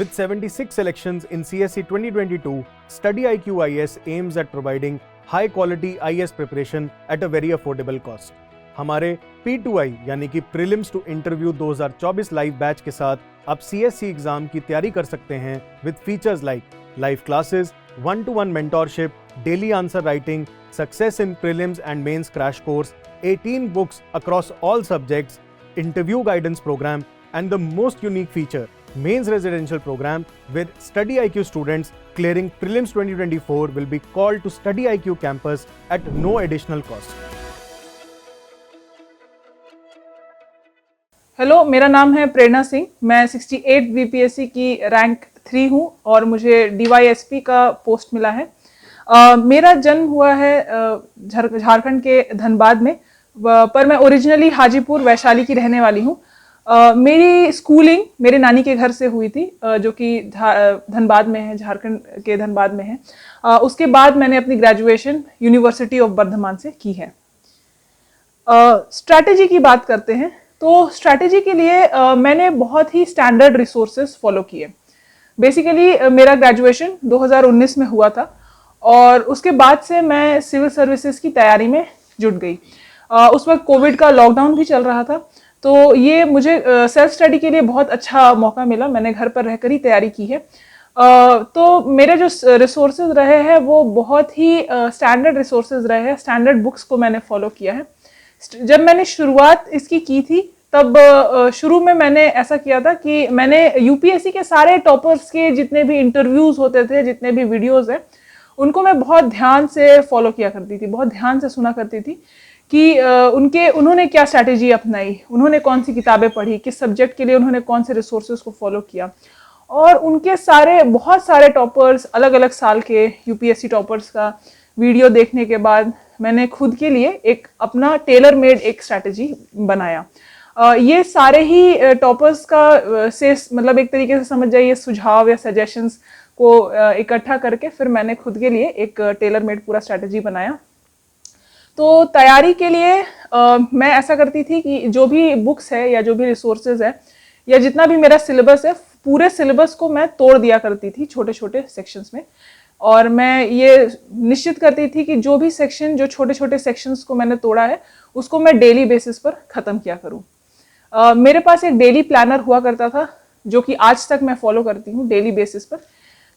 With 76 selections in CSE 2022, Study IQ IS aims at providing high quality IS preparation at a very affordable cost. हमारे P2I यानी कि prelims to interview 2024 live batch के साथ आप CSE exam की तैयारी कर सकते हैं with features like live classes, 1-to-1 mentorship, daily answer writing, success in prelims and mains crash course, 18 books across all subjects, interview guidance program, and the most unique feature, mains residential program with Study IQ students clearing prelims 2024 will be called to Study IQ campus at no additional cost. Hello, मेरा नाम है प्रेरणा सिंह। मैं 68 BPSC की rank 3 हूँ और मुझे DYSP का post मिला है। मेरा जन्म हुआ है झारखंड के धनबाद में, पर मैं ओरिजिनली हाजीपुर वैशाली की रहने वाली हूँ। मेरी स्कूलिंग मेरे नानी के घर से हुई थी, जो कि धनबाद में है, झारखंड के धनबाद में है। उसके बाद मैंने अपनी ग्रेजुएशन यूनिवर्सिटी ऑफ बर्धमान से की है। स्ट्रैटेजी की बात करते हैं तो स्ट्रैटेजी के लिए मैंने बहुत ही स्टैंडर्ड रिसोर्सेज फॉलो किए। बेसिकली मेरा ग्रेजुएशन 2019 में हुआ था और उसके बाद से मैं सिविल सर्विसेज की तैयारी में जुट गई। उस वक्त कोविड का लॉकडाउन भी चल रहा था, तो ये मुझे सेल्फ स्टडी के लिए बहुत अच्छा मौका मिला। मैंने घर पर रहकर ही तैयारी की है। तो मेरे जो रिसोर्सेज रहे हैं वो बहुत ही स्टैंडर्ड रिसोर्सेज रहे हैं। स्टैंडर्ड बुक्स को मैंने फॉलो किया है। जब मैंने शुरुआत इसकी की थी तब शुरू में मैंने ऐसा किया था कि मैंने यूपीएससी के सारे टॉपर्स के जितने भी इंटरव्यूज होते थे, जितने भी वीडियोस हैं, उनको मैं बहुत ध्यान से फॉलो किया करती थी, बहुत ध्यान से सुना करती थी कि उन्होंने क्या स्ट्रैटेजी अपनाई, उन्होंने कौन सी किताबें पढ़ी, किस सब्जेक्ट के लिए उन्होंने कौन से रिसोर्सेज को फॉलो किया। और उनके बहुत सारे टॉपर्स, अलग अलग साल के यूपीएससी टॉपर्स का वीडियो देखने के बाद मैंने खुद के लिए एक अपना टेलर मेड एक स्ट्रैटेजी बनाया। ये सारे ही टॉपर्स का मतलब एक तरीके से समझ जाइए सुझाव या सजेशंस को इकट्ठा करके फिर मैंने खुद के लिए एक टेलर मेड पूरा स्ट्रैटेजी बनाया। तो तैयारी के लिए मैं ऐसा करती थी कि जो भी बुक्स है या जो भी रिसोर्सेज है या जितना भी मेरा सिलेबस है, पूरे सिलेबस को मैं तोड़ दिया करती थी छोटे छोटे सेक्शंस में। और मैं ये निश्चित करती थी कि जो भी सेक्शन, जो छोटे छोटे सेक्शंस को मैंने तोड़ा है, उसको मैं डेली बेसिस पर ख़त्म किया करूँ। मेरे पास एक डेली प्लानर हुआ करता था जो कि आज तक मैं फॉलो करती हूँ डेली बेसिस पर।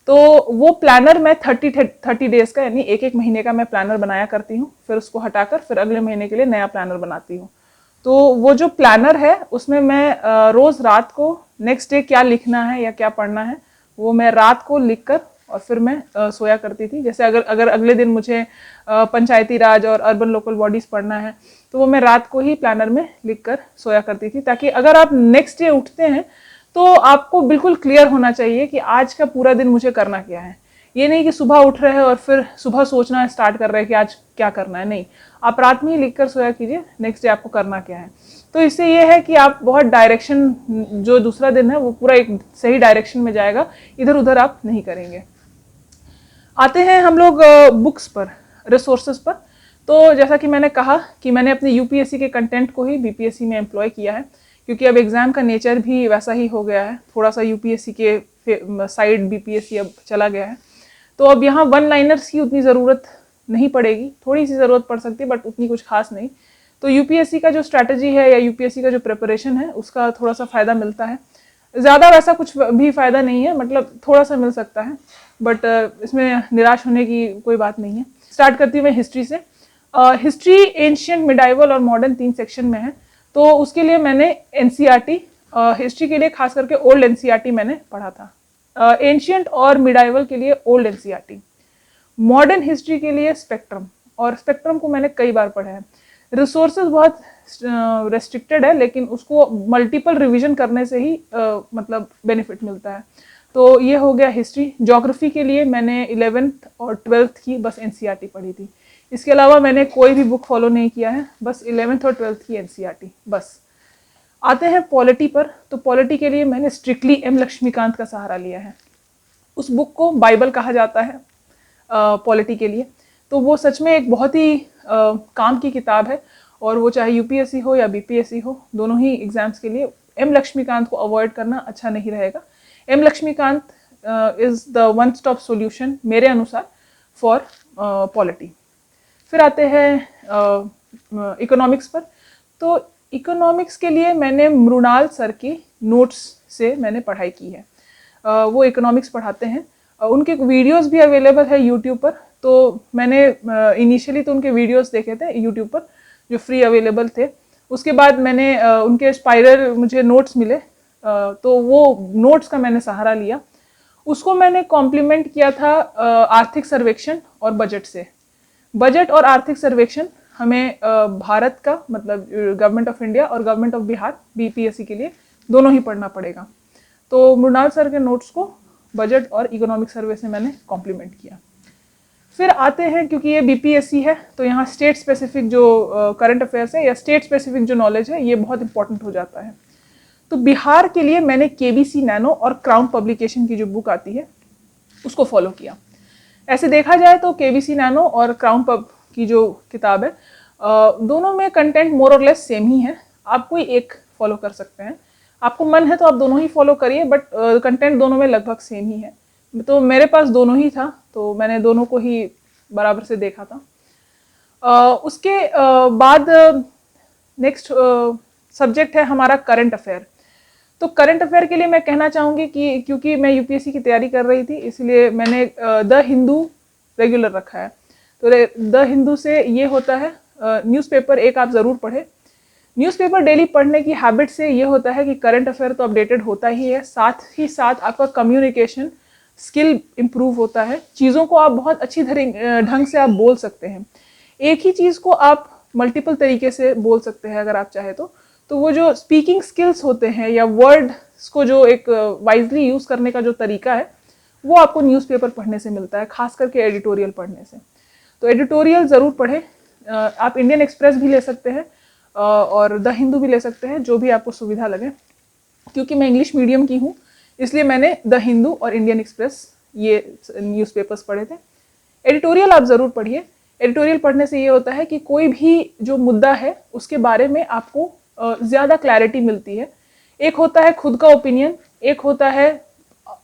तो वो प्लानर मैं 30 डेज का, यानी एक महीने का मैं प्लानर बनाया करती हूँ। फिर उसको हटाकर फिर अगले महीने के लिए नया प्लानर बनाती हूँ। तो वो जो प्लानर है उसमें मैं रोज़ रात को नेक्स्ट डे क्या लिखना है या क्या पढ़ना है वो मैं रात को लिख कर और फिर मैं सोया करती थी। जैसे अगर अगले दिन मुझे पंचायती राज और अर्बन लोकल बॉडीज़ पढ़ना है तो वो मैं रात को ही प्लानर में लिखकर सोया करती थी, ताकि अगर आप नेक्स्ट डे उठते हैं तो आपको बिल्कुल क्लियर होना चाहिए कि आज का पूरा दिन मुझे करना क्या है। ये नहीं कि सुबह उठ रहे हैं और फिर सुबह सोचना स्टार्ट कर रहे हैं कि आज क्या करना है। नहीं, आप रात में ही लिख कर सोया कीजिए नेक्स्ट डे आपको करना क्या है। तो इससे ये है कि आप बहुत डायरेक्शन, जो दूसरा दिन है वो पूरा एक सही डायरेक्शन में जाएगा, इधर उधर आप नहीं करेंगे। आते हैं हम लोग बुक्स पर, रिसोर्सेज पर। तो जैसा कि मैंने कहा कि मैंने अपने यूपीएससी के कंटेंट को ही बीपीएससी में एम्प्लॉय किया है, क्योंकि अब एग्ज़ाम का नेचर भी वैसा ही हो गया है। थोड़ा सा यूपीएससी के साइड बीपीएससी अब चला गया है। तो अब यहाँ वन लाइनर्स की उतनी ज़रूरत नहीं पड़ेगी, थोड़ी सी ज़रूरत पड़ सकती है बट उतनी कुछ खास नहीं। तो यूपीएससी का जो स्ट्रैटेजी है या यूपीएससी का जो प्रिपरेशन है उसका थोड़ा सा फ़ायदा मिलता है। ज़्यादा वैसा कुछ भी फ़ायदा नहीं है, मतलब थोड़ा सा मिल सकता है, बट इसमें निराश होने की कोई बात नहीं है। स्टार्ट करती हूँ मैं हिस्ट्री से। हिस्ट्री एंशिएंट, मिडाइवल और मॉडर्न 3 सेक्शन में है। तो उसके लिए मैंने एनसीईआरटी, हिस्ट्री के लिए खास करके ओल्ड एनसीईआरटी मैंने पढ़ा था। एंशिएंट और मिडाइवल के लिए ओल्ड एनसीईआरटी, मॉडर्न हिस्ट्री के लिए स्पेक्ट्रम, और स्पेक्ट्रम को मैंने कई बार पढ़ा है। रिसोर्सेज बहुत रेस्ट्रिक्टेड है, लेकिन उसको मल्टीपल रिवीजन करने से ही मतलब बेनिफिट मिलता है। तो ये हो गया हिस्ट्री। ज्योग्राफी के लिए मैंने 11th और 12th की बस एनसीईआरटी पढ़ी थी। इसके अलावा मैंने कोई भी बुक फॉलो नहीं किया है, बस 11th और 12th की एनसीईआरटी बस। आते हैं पॉलिटी पर। तो पॉलिटी के लिए मैंने स्ट्रिक्टली एम लक्ष्मीकांत का सहारा लिया है। उस बुक को बाइबल कहा जाता है पॉलिटी के लिए। तो वो सच में एक बहुत ही काम की किताब है, और वो चाहे यूपीएससी हो या बीपीएससी हो, दोनों ही एग्जाम्स के लिए एम लक्ष्मीकांत को अवॉइड करना अच्छा नहीं रहेगा। M Laxmikanth is the one stop solution मेरे अनुसार फॉर पॉलिटी। फिर आते हैं इकोनॉमिक्स पर। तो इकोनॉमिक्स के लिए मैंने मृणाल सर की नोट्स से मैंने पढ़ाई की है। वो इकोनॉमिक्स पढ़ाते हैं, उनके वीडियोस भी अवेलेबल है यूट्यूब पर। तो मैंने इनिशियली तो उनके वीडियोस देखे थे यूट्यूब पर जो फ्री अवेलेबल थे। उसके बाद मैंने उनके स्पाइरल मुझे नोट्स मिले, तो वो नोट्स का मैंने सहारा लिया। उसको मैंने कॉम्प्लीमेंट किया था आर्थिक सर्वेक्षण और बजट से। बजट और आर्थिक सर्वेक्षण हमें भारत का मतलब गवर्नमेंट ऑफ इंडिया और गवर्नमेंट ऑफ बिहार बीपीएससी के लिए दोनों ही पढ़ना पड़ेगा। तो मृणाल सर के नोट्स को बजट और इकोनॉमिक सर्वे से मैंने कॉम्प्लीमेंट किया। फिर आते हैं, क्योंकि ये बीपीएससी है तो यहाँ स्टेट स्पेसिफिक जो करंट अफेयर्स है या स्टेट स्पेसिफिक जो नॉलेज है ये बहुत इंपॉर्टेंट हो जाता है। तो बिहार के लिए मैंने केबीसी नैनो और क्राउन पब्लिकेशन की जो बुक आती है उसको फॉलो किया। ऐसे देखा जाए तो केबीसी नैनो और क्राउन पब की जो किताब है दोनों में कंटेंट मोर और लेस सेम ही है। आप कोई एक फॉलो कर सकते हैं, आपको मन है तो आप दोनों ही फॉलो करिए, बट कंटेंट दोनों में लगभग सेम ही है। तो मेरे पास दोनों ही था तो मैंने दोनों को ही बराबर से देखा था। उसके बाद नेक्स्ट सब्जेक्ट है हमारा करंट अफेयर। तो करंट अफेयर के लिए मैं कहना चाहूँगी कि क्योंकि मैं यूपीएससी की तैयारी कर रही थी इसलिए मैंने द हिंदू रेगुलर रखा है। तो द हिंदू से ये होता है न्यूज़पेपर एक आप ज़रूर पढ़ें। न्यूज़पेपर डेली पढ़ने की हैबिट से ये होता है कि करंट अफेयर तो अपडेटेड होता ही है, साथ ही साथ आपका कम्युनिकेशन स्किल इम्प्रूव होता है। चीज़ों को आप बहुत अच्छी ढंग से आप बोल सकते हैं। एक ही चीज़ को आप मल्टीपल तरीके से बोल सकते हैं अगर आप चाहे तो वो जो स्पीकिंग स्किल्स होते हैं या वर्ड्स को जो एक वाइजली यूज़ करने का जो तरीका है वो आपको न्यूज़पेपर पढ़ने से मिलता है, खास करके एडिटोरियल पढ़ने से। तो एडिटोरियल ज़रूर पढ़ें। आप इंडियन एक्सप्रेस भी ले सकते हैं और द हिंदू भी ले सकते हैं, जो भी आपको सुविधा लगे। क्योंकि मैं इंग्लिश मीडियम की हूँ इसलिए मैंने द हिंदू और इंडियन एक्सप्रेस ये न्यूज़पेपर्स पढ़े थे। एडिटोरियल आप ज़रूर पढ़िए। एडिटोरियल पढ़ने से ये होता है कि कोई भी जो मुद्दा है उसके बारे में आपको ज़्यादा क्लैरिटी मिलती है। एक होता है खुद का ओपिनियन, एक होता है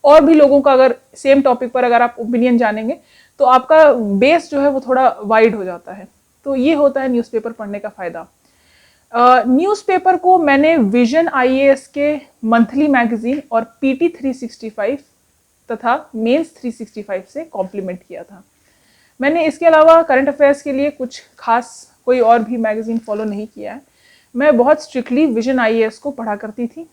और भी लोगों का। अगर सेम टॉपिक पर अगर आप ओपिनियन जानेंगे तो आपका बेस जो है वो थोड़ा वाइड हो जाता है। तो ये होता है न्यूज़पेपर पढ़ने का फ़ायदा। न्यूज़पेपर को मैंने विजन आईएएस के मंथली मैगजीन और पीटी 365 तथा मेंस 365 से कॉम्प्लीमेंट किया था। मैंने इसके अलावा करंट अफेयर्स के लिए कुछ खास कोई और भी मैगजीन फॉलो नहीं किया है। मैं बहुत स्ट्रिक्टली विजन आईएएस को पढ़ा करती थी,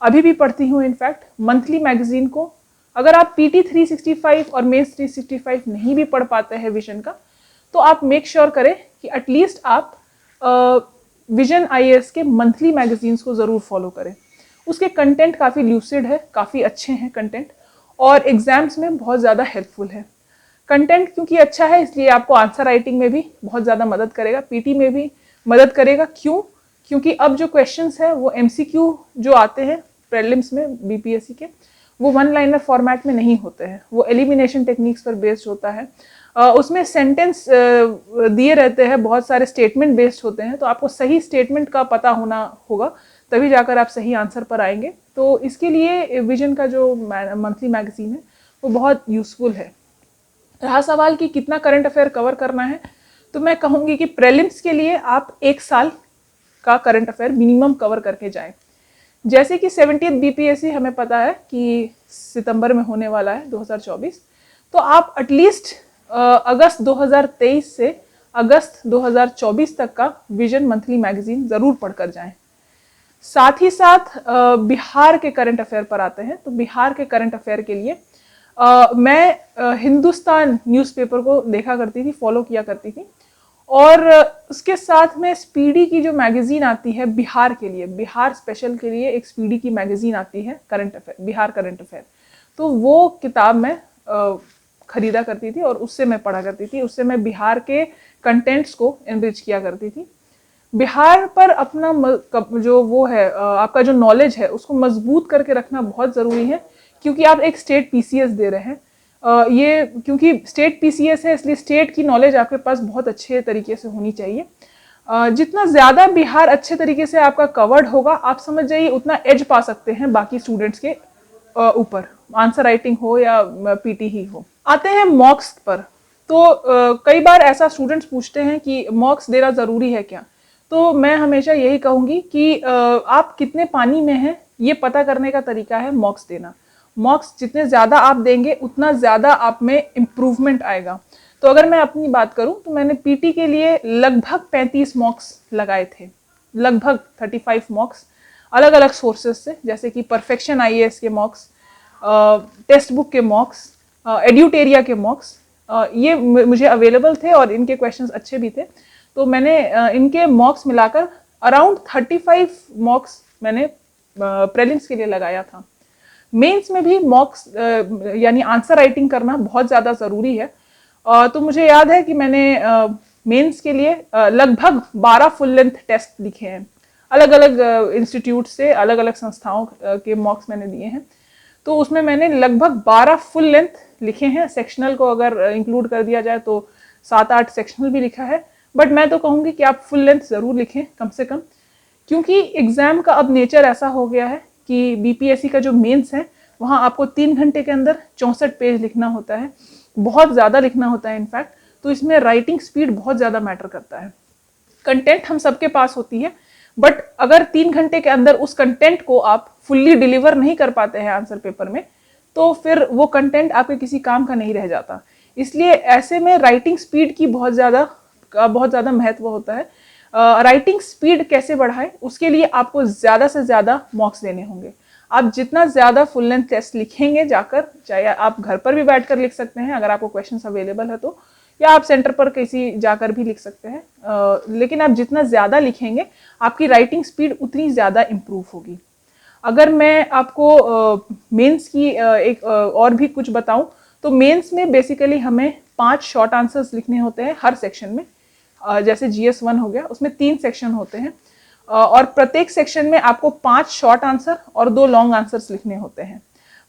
अभी भी पढ़ती हूँ। इनफैक्ट मंथली मैगजीन को अगर आप पीटी 365 और मेंस 365 नहीं भी पढ़ पाते हैं विजन का, तो आप मेक श्योर करें कि एटलीस्ट आप विजन आईएएस के मंथली मैगजीन्स को ज़रूर फॉलो करें। उसके कंटेंट काफ़ी ल्यूसिड है, काफ़ी अच्छे हैं कंटेंट, और एग्जाम्स में बहुत ज़्यादा हेल्पफुल है। कंटेंट क्योंकि अच्छा है इसलिए आपको आंसर राइटिंग में भी बहुत ज़्यादा मदद करेगा, पीटी में भी मदद करेगा। क्यों? क्योंकि अब जो क्वेश्चंस है वो एमसीक्यू जो आते हैं प्रीलिम्स में बीपीएससी के, वो वन लाइनर फॉर्मेट में नहीं होते हैं, वो एलिमिनेशन टेक्निक्स पर बेस्ड होता है। उसमें सेंटेंस दिए रहते हैं, बहुत सारे स्टेटमेंट बेस्ड होते हैं, तो आपको सही स्टेटमेंट का पता होना होगा तभी जाकर आप सही आंसर पर आएंगे। तो इसके लिए विजन का जो मंथली मैगजीन है वो बहुत यूज़फुल है। रहा सवाल कि कितना करंट अफेयर कवर करना है, तो मैं कहूँगी कि प्रीलिम्स के लिए आप 1 साल का करंट अफेयर मिनिमम कवर करके जाएं। जैसे कि 70th बीपीएससी हमें पता है कि सितंबर में होने वाला है 2024, तो आप एटलीस्ट अगस्त 2023 से अगस्त 2024 तक का विजन मंथली मैगजीन ज़रूर पढ़कर जाएं। साथ ही साथ बिहार के करंट अफेयर पर आते हैं। तो बिहार के करंट अफेयर के लिए मैं हिंदुस्तान न्यूज़पेपर को देखा करती थी, फॉलो किया करती थी, और उसके साथ में स्पीडी की जो मैगजीन आती है बिहार के लिए, बिहार स्पेशल के लिए एक स्पीडी की मैगजीन आती है current affair, Bihar current affair, तो वो किताब मैं खरीदा करती थी और उससे मैं पढ़ा करती थी। उससे मैं बिहार के कंटेंट्स को एनरिच किया करती थी। बिहार पर अपना जो वो है आपका जो नॉलेज है उसको मजबूत करके रखना बहुत ज़रूरी है, क्योंकि आप एक स्टेट पीसीएस दे रहे हैं। ये क्योंकि स्टेट पीसीएस है इसलिए स्टेट की नॉलेज आपके पास बहुत अच्छे तरीके से होनी चाहिए। जितना ज़्यादा बिहार अच्छे तरीके से आपका कवर्ड होगा, आप समझ जाइए उतना एज पा सकते हैं बाकी स्टूडेंट्स के ऊपर, आंसर राइटिंग हो या पीटी ही हो। आते हैं मॉक्स पर। तो कई बार ऐसा स्टूडेंट्स पूछते हैं कि मॉक्स देना ज़रूरी है क्या। तो मैं हमेशा यही कहूँगी कि आप कितने पानी में हैं ये पता करने का तरीका है मॉक्स देना। मॉक्स जितने ज़्यादा आप देंगे उतना ज़्यादा आप में इम्प्रूवमेंट आएगा। तो अगर मैं अपनी बात करूं तो मैंने पीटी के लिए लगभग 35 मॉक्स लगाए थे, लगभग 35 मॉक्स अलग अलग सोर्सेज से, जैसे कि परफेक्शन आईएएस के मॉक्स, टेक्स्ट बुक के मॉक्स, एड्यूटेरिया के मॉक्स, ये मुझे अवेलेबल थे और इनके क्वेश्चंस अच्छे भी थे। तो मैंने इनके मॉक्स मिलाकर अराउंड 35 मॉक्स मैंने प्रीलिम्स के लिए लगाया था। मेंस में भी मॉक्स यानी आंसर राइटिंग करना बहुत ज़्यादा ज़रूरी है। तो मुझे याद है कि मैंने मेंस के लिए लगभग 12 फुल लेंथ टेस्ट लिखे हैं, अलग अलग इंस्टीट्यूट से, अलग अलग संस्थाओं के मॉक्स मैंने दिए हैं। तो उसमें मैंने लगभग 12 फुल लेंथ लिखे हैं। सेक्शनल को अगर इंक्लूड कर दिया जाए तो 7-8 सेक्शनल भी लिखा है, बट मैं तो कहूँगी कि आप फुल लेंथ ज़रूर लिखें कम से कम, क्योंकि एग्ज़ाम का अब नेचर ऐसा हो गया है कि बीपीएससी का जो मेंस है वहाँ आपको 3 घंटे के अंदर 64 पेज लिखना होता है, बहुत ज़्यादा लिखना होता है इनफैक्ट। तो इसमें राइटिंग स्पीड बहुत ज़्यादा मैटर करता है। कंटेंट हम सबके पास होती है, बट अगर 3 घंटे के अंदर उस कंटेंट को आप फुल्ली डिलीवर नहीं कर पाते हैं आंसर पेपर में, तो फिर वो कंटेंट आपके किसी काम का नहीं रह जाता। इसलिए ऐसे में राइटिंग स्पीड की बहुत ज़्यादा महत्व होता है। राइटिंग स्पीड कैसे बढ़ाएं, उसके लिए आपको ज़्यादा से ज़्यादा मॉक्स देने होंगे। आप जितना ज़्यादा फुल लेंथ टेस्ट लिखेंगे जाकर, चाहे आप घर पर भी बैठकर लिख सकते हैं अगर आपको क्वेश्चंस अवेलेबल है तो, या आप सेंटर पर किसी जाकर भी लिख सकते हैं, लेकिन आप जितना ज़्यादा लिखेंगे आपकी राइटिंग स्पीड उतनी ज़्यादा इम्प्रूव होगी। अगर मैं आपको मेंस की एक और भी कुछ बताऊं तो मेंस में बेसिकली हमें 5 शॉर्ट आंसर्स लिखने होते हैं हर सेक्शन में। जैसे GS1 हो गया, उसमें 3 सेक्शन होते हैं और प्रत्येक सेक्शन में आपको 5 शॉर्ट आंसर और 2 लॉन्ग आंसर्स लिखने होते हैं।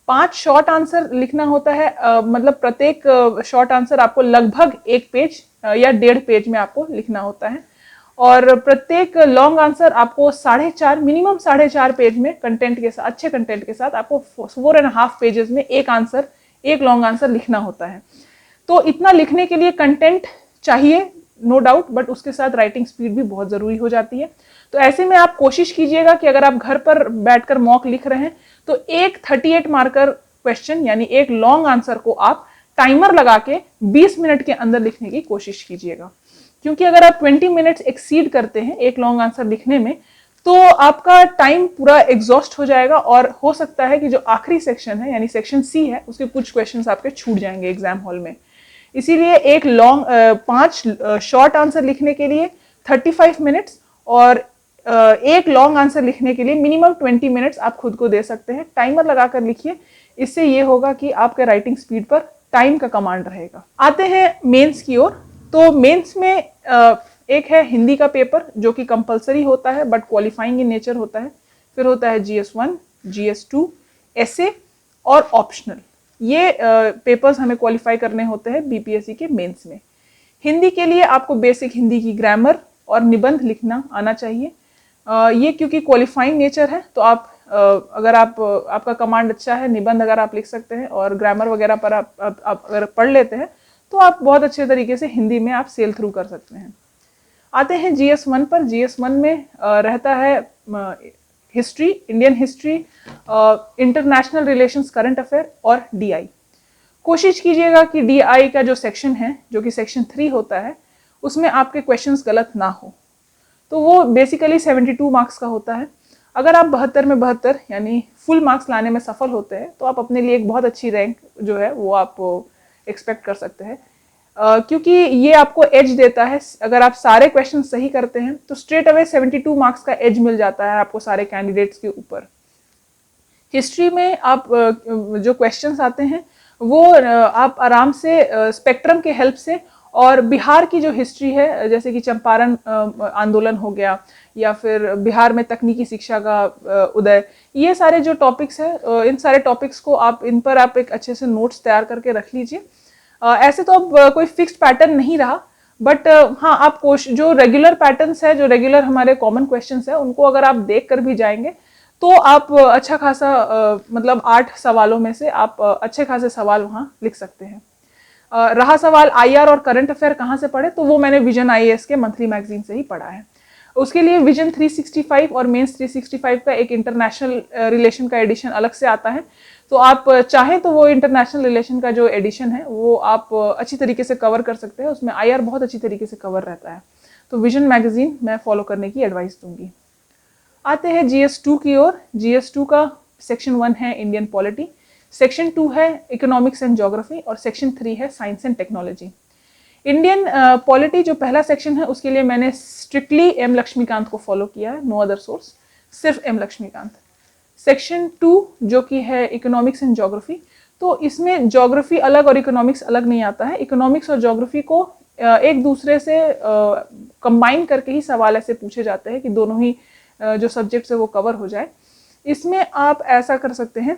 5 शॉर्ट आंसर लिखना होता है, मतलब प्रत्येक शॉर्ट आंसर आपको लगभग 1 पेज या 1.5 पेज में आपको लिखना होता है, और प्रत्येक लॉन्ग आंसर आपको 4.5 मिनिमम 4.5 पेज में कंटेंट के साथ, अच्छे कंटेंट के साथ आपको 4.5 पेजेस में एक लॉन्ग आंसर लिखना होता है। तो इतना लिखने के लिए कंटेंट चाहिए नो डाउट, बट उसके साथ राइटिंग स्पीड भी बहुत ज़रूरी हो जाती है। तो ऐसे में आप कोशिश कीजिएगा कि अगर आप घर पर बैठकर मॉक लिख रहे हैं तो एक 38 मार्कर क्वेश्चन यानी एक लॉन्ग आंसर को आप टाइमर लगा के 20 मिनट के अंदर लिखने की कोशिश कीजिएगा, क्योंकि अगर आप 20 मिनट्स एक्सीड करते हैं एक लॉन्ग आंसर लिखने में तो आपका टाइम पूरा एग्जॉस्ट हो जाएगा और हो सकता है कि जो आखिरी सेक्शन है यानी सेक्शन सी है उसके कुछ क्वेश्चंस आपके छूट जाएंगे एग्जाम हॉल में। इसीलिए एक 5 शॉर्ट आंसर लिखने के लिए 35 मिनट्स और एक लॉन्ग आंसर लिखने के लिए मिनिमम 20 मिनट्स आप खुद को दे सकते हैं। टाइमर लगाकर लिखिए, इससे ये होगा कि आपके राइटिंग स्पीड पर टाइम का कमांड रहेगा। आते हैं मेंस की ओर। तो मेंस में एक है हिंदी का पेपर जो कि कंपलसरी होता है बट क्वालिफाइंग इन नेचर होता है। फिर होता है GS1, GS2, ऐसे और ऑप्शनल। ये पेपर्स हमें क्वालिफाई करने होते हैं बीपीएससी के मेंस में। हिंदी के लिए आपको बेसिक हिंदी की ग्रामर और निबंध लिखना आना चाहिए। ये क्योंकि क्वालिफाइंग नेचर है तो आप अगर आपका कमांड अच्छा है, निबंध अगर आप लिख सकते हैं और ग्रामर वगैरह पर आप अगर पढ़ लेते हैं तो आप बहुत अच्छे तरीके से हिंदी में आप सेल थ्रू कर सकते हैं। आते हैं GS1 पर। GS1 में रहता है history, Indian history, international relations, current affair और DI। कोशिश कीजिएगा कि DI का जो सेक्शन है जो कि सेक्शन 3 होता है उसमें आपके क्वेश्चंस गलत ना हो। तो वो बेसिकली 72 मार्क्स का होता है। अगर आप 72 में 72 यानी फुल मार्क्स लाने में सफल होते हैं तो आप अपने लिए एक बहुत अच्छी रैंक जो है वो आप एक्सपेक्ट कर सकते हैं, क्योंकि ये आपको एज देता है। अगर आप सारे क्वेश्चन सही करते हैं तो स्ट्रेट अवे 72 मार्क्स का एज मिल जाता है आपको सारे कैंडिडेट्स के ऊपर। हिस्ट्री में आप जो क्वेश्चंस आते हैं वो आप आराम से स्पेक्ट्रम के हेल्प से, और बिहार की जो हिस्ट्री है जैसे कि चंपारण आंदोलन हो गया या फिर बिहार में तकनीकी शिक्षा का उदय, ये सारे जो टॉपिक्स हैं इन सारे टॉपिक्स को इन पर आप एक अच्छे से नोट्स तैयार करके रख लीजिए। ऐसे तो अब कोई फिक्स्ड पैटर्न नहीं रहा, बट हाँ आप जो रेगुलर पैटर्न्स है, जो रेगुलर हमारे कॉमन क्वेश्चंस है, उनको अगर आप देख कर भी जाएंगे तो आप अच्छा खासा मतलब 8 सवालों में से आप अच्छे खासे सवाल वहाँ लिख सकते हैं। रहा सवाल आईआर और करंट अफेयर कहाँ से पढ़े, तो वो मैंने विजन आईएएस के मंथली मैगजीन से ही पढ़ा है। उसके लिए विजन 365 और मेंस 365 का एक इंटरनेशनल रिलेशन का एडिशन अलग से आता है, तो आप चाहें तो वो इंटरनेशनल रिलेशन का जो एडिशन है वो आप अच्छी तरीके से कवर कर सकते हैं। उसमें आईआर बहुत अच्छी तरीके से कवर रहता है, तो विजन मैगजीन मैं फॉलो करने की एडवाइस दूंगी। आते हैं GS2 की ओर। GS2 का सेक्शन 1 है इंडियन पॉलिटी, सेक्शन 2 है इकोनॉमिक्स एंड ज्योग्राफी और सेक्शन 3 है science and technology. Indian polity जो पहला सेक्शन है उसके लिए मैंने स्ट्रिक्टली एम लक्ष्मीकांत को फॉलो किया है, नो अदर सोर्स, सिर्फ एम लक्ष्मीकांत। सेक्शन 2 जो कि है इकोनॉमिक्स एंड ज्योग्राफी, तो इसमें ज्योग्राफी अलग और इकोनॉमिक्स अलग नहीं आता है। इकोनॉमिक्स और ज्योग्राफी को एक दूसरे से कंबाइन करके ही सवाल ऐसे पूछे जाते हैं कि दोनों ही जो सब्जेक्ट्स है वो कवर हो जाए। इसमें आप ऐसा कर सकते हैं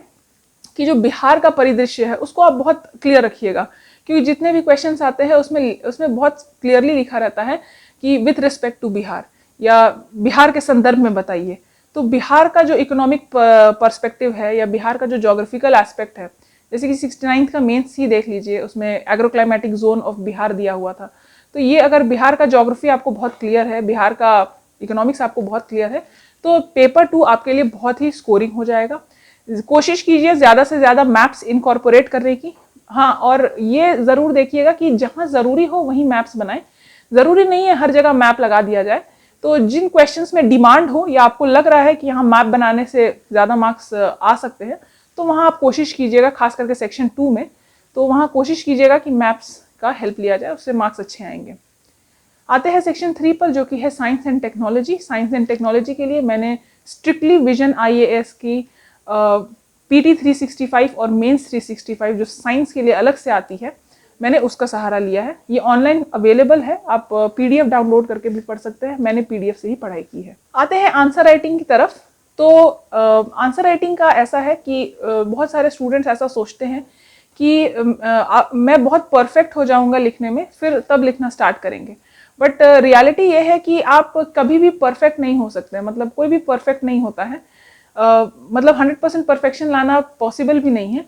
कि जो बिहार का परिदृश्य है उसको आप बहुत क्लियर रखिएगा, क्योंकि जितने भी क्वेश्चंस आते हैं उसमें बहुत क्लियरली लिखा रहता है कि विथ रिस्पेक्ट टू बिहार या बिहार के संदर्भ में बताइए। तो बिहार का जो इकोनॉमिक पर्सपेक्टिव है या बिहार का जो ज्योग्राफिकल एस्पेक्ट है, जैसे कि 69th का मेंस ही देख लीजिए, उसमें एग्रोक्लाइमेटिक जोन ऑफ बिहार दिया हुआ था। तो ये अगर बिहार का ज्योग्राफी आपको बहुत क्लियर है, बिहार का इकोनॉमिक्स आपको बहुत क्लियर है, तो पेपर 2 आपके लिए बहुत ही स्कोरिंग हो जाएगा। कोशिश कीजिए ज़्यादा से ज़्यादा मैप्स इनकॉर्पोरेट करने की। हाँ, और ये ज़रूर देखिएगा कि जहाँ ज़रूरी हो वहीं मैप्स बनाएं। ज़रूरी नहीं है हर जगह मैप लगा दिया जाए, तो जिन क्वेश्चंस में डिमांड हो या आपको लग रहा है कि यहाँ मैप बनाने से ज़्यादा मार्क्स आ सकते हैं, तो वहाँ आप कोशिश कीजिएगा, खास करके सेक्शन 2 में, तो वहाँ कोशिश कीजिएगा कि मैप्स का हेल्प लिया जाए, उससे मार्क्स अच्छे आएंगे। आते हैं सेक्शन 3 पर, जो कि है science and technology. Science and technology के लिए मैंने स्ट्रिक्टली विजन आईएएस की PT 365 और मेंस 365 जो साइंस के लिए अलग से आती है, मैंने उसका सहारा लिया है। ये ऑनलाइन अवेलेबल है, आप PDF डाउनलोड करके भी पढ़ सकते हैं, मैंने PDF से ही पढ़ाई की है। आते हैं आंसर राइटिंग की तरफ। तो आंसर राइटिंग का ऐसा है कि बहुत सारे स्टूडेंट्स ऐसा सोचते हैं कि मैं बहुत परफेक्ट हो जाऊंगा लिखने में, फिर तब लिखना स्टार्ट करेंगे। बट रियलिटी ये है कि आप कभी भी परफेक्ट नहीं हो सकते, मतलब कोई भी परफेक्ट नहीं होता है। मतलब 100% परफेक्शन लाना पॉसिबल भी नहीं है।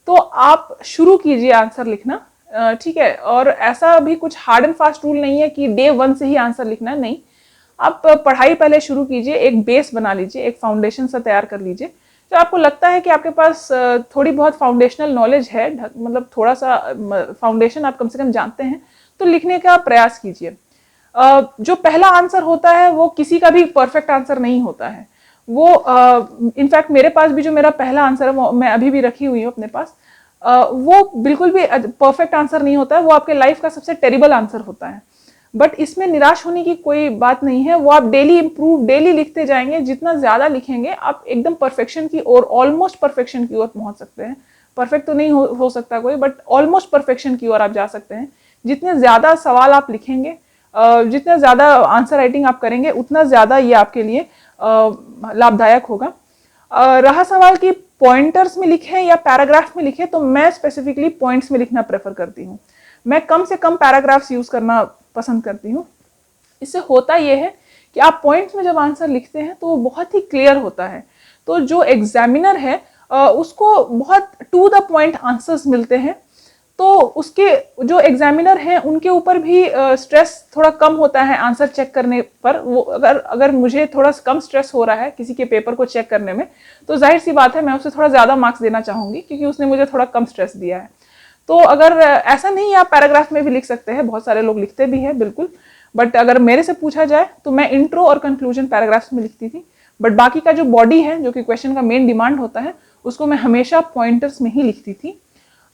तो आप शुरू कीजिए आंसर लिखना, ठीक है। और ऐसा भी कुछ हार्ड एंड फास्ट रूल नहीं है कि डे 1 से ही आंसर लिखना है, नहीं। आप पढ़ाई पहले शुरू कीजिए, एक बेस बना लीजिए, एक फाउंडेशन सा तैयार कर लीजिए। जो आपको लगता है कि आपके पास थोड़ी बहुत फाउंडेशनल नॉलेज है, मतलब थोड़ा सा फाउंडेशन आप कम से कम जानते हैं, तो लिखने का प्रयास कीजिए। जो पहला आंसर होता है वो किसी का भी परफेक्ट आंसर नहीं होता है। वो इनफैक्ट मेरे पास भी जो मेरा पहला आंसर है वो मैं अभी भी रखी हुई हूँ अपने पास, वो बिल्कुल भी परफेक्ट आंसर नहीं होता है, वो आपके लाइफ का सबसे टेरिबल आंसर होता है। बट इसमें निराश होने की कोई बात नहीं है, वो आप डेली इंप्रूव, डेली लिखते जाएंगे। जितना ज्यादा लिखेंगे आप एकदम परफेक्शन की ओर, ऑलमोस्ट परफेक्शन की ओर पहुंच सकते हैं। परफेक्ट तो नहीं हो सकता कोई, बट ऑलमोस्ट परफेक्शन की ओर आप जा सकते हैं। जितने ज्यादा सवाल आप लिखेंगे, जितना ज्यादा आंसर राइटिंग आप करेंगे, उतना ज्यादा ये आपके लिए लाभदायक होगा। रहा सवाल कि पॉइंटर्स में लिखें या पैराग्राफ में लिखें, तो मैं स्पेसिफिकली पॉइंट्स में लिखना प्रेफर करती हूँ। मैं कम से कम पैराग्राफ्स यूज करना पसंद करती हूँ। इससे होता यह है कि आप पॉइंट्स में जब आंसर लिखते हैं तो वो बहुत ही क्लियर होता है, तो जो एग्जामिनर है उसको बहुत टू द पॉइंट आंसर्स मिलते हैं। तो उसके जो एग्जामिनर हैं उनके ऊपर भी स्ट्रेस थोड़ा कम होता है आंसर चेक करने पर। वो अगर मुझे थोड़ा कम स्ट्रेस हो रहा है किसी के पेपर को चेक करने में, तो जाहिर सी बात है मैं उसे थोड़ा ज़्यादा मार्क्स देना चाहूँगी, क्योंकि उसने मुझे थोड़ा कम स्ट्रेस दिया है। तो अगर ऐसा नहीं, आप पैराग्राफ में भी लिख सकते हैं, बहुत सारे लोग लिखते भी हैं बिल्कुल। बट अगर मेरे से पूछा जाए तो मैं इंट्रो और कंक्लूजन पैराग्राफ्स में लिखती थी, बट बाकी का जो बॉडी है, जो कि क्वेश्चन का मेन डिमांड होता है, उसको मैं हमेशा पॉइंटर्स में ही लिखती थी।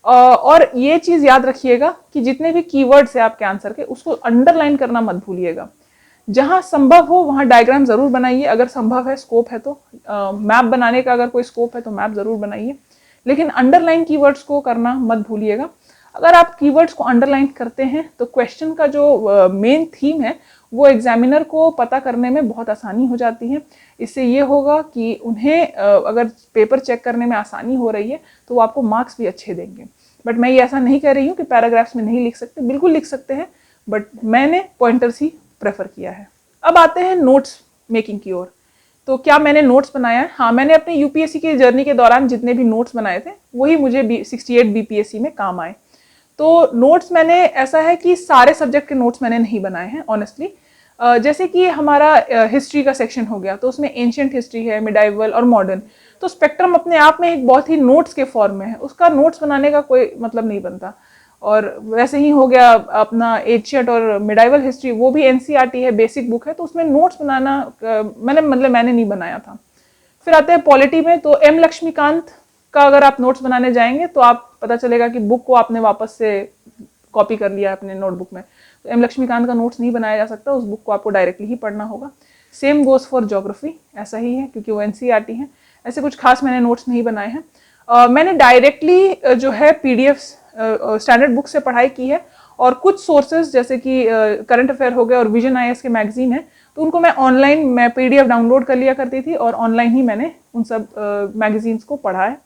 और ये चीज याद रखिएगा कि जितने भी कीवर्ड्स है आपके आंसर के, उसको अंडरलाइन करना मत भूलिएगा। जहां संभव हो वहां डायग्राम जरूर बनाइए, अगर संभव है, स्कोप है तो। मैप बनाने का अगर कोई स्कोप है तो मैप जरूर बनाइए, लेकिन अंडरलाइन कीवर्ड्स को करना मत भूलिएगा। अगर आप कीवर्ड्स को अंडरलाइन करते हैं तो क्वेश्चन का जो मेन थीम है वो एग्जामिनर को पता करने में बहुत आसानी हो जाती है। इससे ये होगा कि उन्हें अगर पेपर चेक करने में आसानी हो रही है तो वो आपको मार्क्स भी अच्छे देंगे। बट मैं ये ऐसा नहीं कह रही हूँ कि पैराग्राफ्स में नहीं लिख सकते, बिल्कुल लिख सकते हैं, बट मैंने पॉइंटर्स ही प्रेफर किया है। अब आते हैं नोट्स मेकिंग की ओर। तो क्या मैंने नोट्स बनाया है? हाँ, मैंने अपने यूपीएससी की जर्नी के दौरान जितने भी नोट्स बनाए थे वही मुझे 68 बीपीएससी में काम आए। तो नोट्स मैंने, ऐसा है कि सारे सब्जेक्ट के नोट्स मैंने नहीं बनाए हैं ऑनेस्टली। जैसे कि हमारा हिस्ट्री का सेक्शन हो गया, तो उसमें एंशियंट हिस्ट्री है, मिडाइवल और मॉडर्न, तो स्पेक्ट्रम अपने आप में एक बहुत ही नोट्स के फॉर्म में है, उसका नोट्स बनाने का कोई मतलब नहीं बनता। और वैसे ही हो गया अपना एंशियंट और मिडाइवल हिस्ट्री, वो भी एनसीईआरटी है, बेसिक बुक है, तो उसमें नोट्स बनाना मैंने नहीं बनाया था। फिर आते हैं पॉलिटी में, तो एम लक्ष्मीकांत का अगर आप नोट्स बनाने जाएंगे तो आप पता चलेगा कि बुक को आपने वापस से कॉपी कर लिया अपने नोटबुक में, तो एम लक्ष्मीकांत का नोट्स नहीं बनाया जा सकता, उस बुक को आपको डायरेक्टली ही पढ़ना होगा। सेम गोज फॉर ज्योग्राफी, ऐसा ही है क्योंकि वो एनसीईआरटी है। ऐसे कुछ खास मैंने नोट्स नहीं बनाए हैं। मैंने डायरेक्टली जो है पीडीएफ स्टैंडर्ड बुक से पढ़ाई की है, और कुछ सोर्सेज जैसे कि करंट अफेयर हो गए और विजन आईएएस के मैगजीन है, तो उनको मैं ऑनलाइन मैं पीडीएफ डाउनलोड कर लिया करती थी और ऑनलाइन ही मैंने उन सब मैगजीन्स को पढ़ा है।